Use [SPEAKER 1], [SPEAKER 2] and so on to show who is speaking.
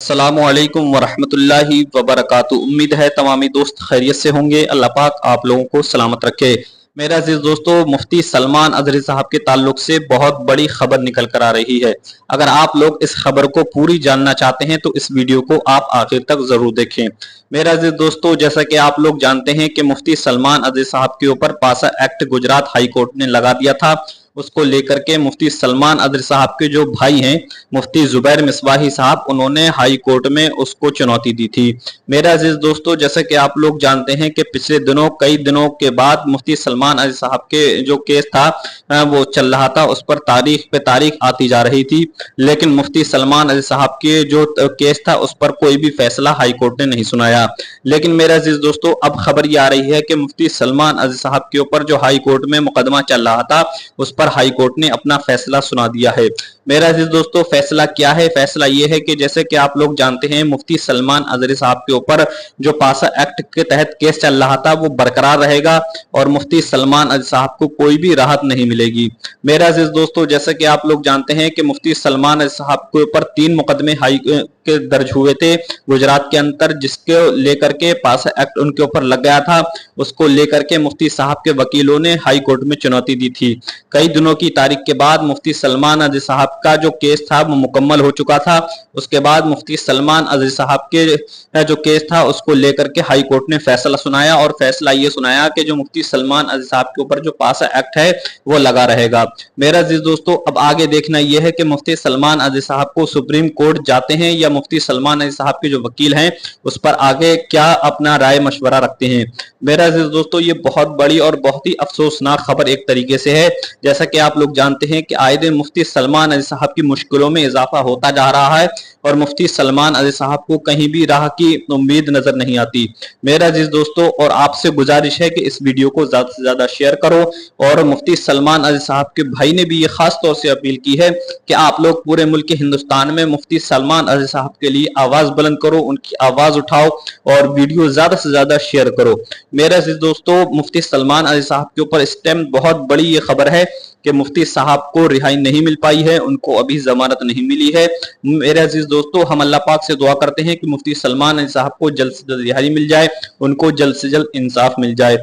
[SPEAKER 1] अस्सलामुअलैकुम वरहमतुल्लाहि वबरकातुहू। उम्मीद है तमामी दोस्त खैरियत से होंगे। अल्लाह पाक आप लोगों को सलामत रखे। मेरे अजीज दोस्तों, मुफ्ती सलमान अजहरी साहब के ताल्लुक से बहुत बड़ी खबर निकल कर आ रही है। अगर आप लोग इस खबर को पूरी जानना चाहते हैं तो इस वीडियो को आप आखिर तक जरूर देखें। मेरे अजीज दोस्तों, जैसा कि आप लोग जानते हैं कि मुफ्ती सलमान अजहरी साहब के ऊपर पासा एक्ट गुजरात हाई कोर्ट ने लगा दिया था। उसको लेकर के मुफ्ती सलमान अजहरी साहब के जो भाई हैं मुफ्ती जुबैर मिसबाही साहब, उन्होंने हाई कोर्ट में उसको चुनौती दी थी। मेरे अजीज दोस्तों, जैसे कि आप लोग जानते हैं कि पिछले दिनों कई दिनों के बाद मुफ्ती सलमान अजहरी साहब के जो केस था वो चल रहा था, उस पर तारीख पे तारीख आती जा रही थी, लेकिन मुफ्ती सलमान अजहरी साहब के जो केस था उस पर कोई भी फैसला हाई कोर्ट ने नहीं सुनाया। लेकिन मेरे अजीज दोस्तों, अब खबर ये आ रही है कि मुफ्ती सलमान अजहरी साहब के ऊपर जो हाई कोर्ट में मुकदमा चल रहा था उस पर हाई कोर्ट ने अपना फैसला सुना दिया है। मेरा अजीज दोस्तों, फैसला क्या है? फैसला ये है कि जैसे कि आप लोग जानते हैं मुफ्ती सलमान अजहरी साहब के ऊपर जो पासा एक्ट के तहत केस चल रहा था वो बरकरार रहेगा और मुफ्ती सलमान अजहरी साहब को कोई भी राहत नहीं मिलेगी। मेरा अजीज दोस्तों, जैसे कि आप लोग जानते हैं कि मुफ्ती सलमान अजहरी साहब के ऊपर 3 मुकदमे हाई के दर्ज हुए थे गुजरात के अंदर, जिसके लेकर के पासा एक्ट उनके ऊपर लग गया था। उसको लेकर के मुफ्ती साहब के वकीलों ने हाई कोर्ट में चुनौती दी थी। कई दिनों की तारीख के बाद मुफ्ती सलमान अजहरी साहब का जो केस था वो मुकम्मल हो चुका था। उसके बाद मुफ्ती सलमान अजहरी साहब के जो केस था उसको लेकर के हाई कोर्ट ने फैसला सुनाया और फैसला ये सुनाया कि जो मुफ्ती सलमान अजहरी साहब के ऊपर जो पासा एक्ट है वो लगा रहेगा। मेरा अजीज दोस्तों, अब आगे देखना यह है कि मुफ्ती सलमान अजहरी साहब को सुप्रीम कोर्ट जाते हैं या मुफ्ती सलमान अजहरी साहब के जो वकील हैं उस पर आगे क्या अपना राय मशवरा रखते हैं। मेरा अजीज दोस्तों, ये बहुत बड़ी और बहुत ही अफसोसनाक खबर एक तरीके से है। जैसा कि आप लोग जानते हैं कि आए दिन मुफ्ती सलमान अजहरी साहब की मुश्किलों में इजाफा होता जा रहा है और मुफ्ती सलमान अजहरी साहब को कहीं भी राह की उम्मीद नजर नहीं आती। मेरा अजीज दोस्तों, और आपसे गुजारिश है कि इस वीडियो को ज्यादा से ज्यादा शेयर करो। और मुफ्ती सलमान अजहरी साहब के भाई ने भी ये खास तौर से अपील की है कि आप लोग पूरे मुल्क हिंदुस्तान में मुफ्ती सलमान अजहरी साहब के लिए आवाज बुलंद करो, उनकी आवाज उठाओ और वीडियो ज्यादा से ज्यादा शेयर करो। मेरा अजीज दोस्तों, मुफ्ती सलमान अजहरी साहब के ऊपर इस टाइम बहुत बड़ी ये खबर है कि मुफ्ती साहब को रिहाई नहीं मिल पाई है, उनको अभी जमानत नहीं मिली है। मेरे अजीज दोस्तों, हम अल्लाह पाक से दुआ करते हैं कि मुफ्ती सलमान अजहरी साहब को जल्द से जल्द रिहाई मिल जाए, उनको जल्द से जल्द इंसाफ मिल जाए।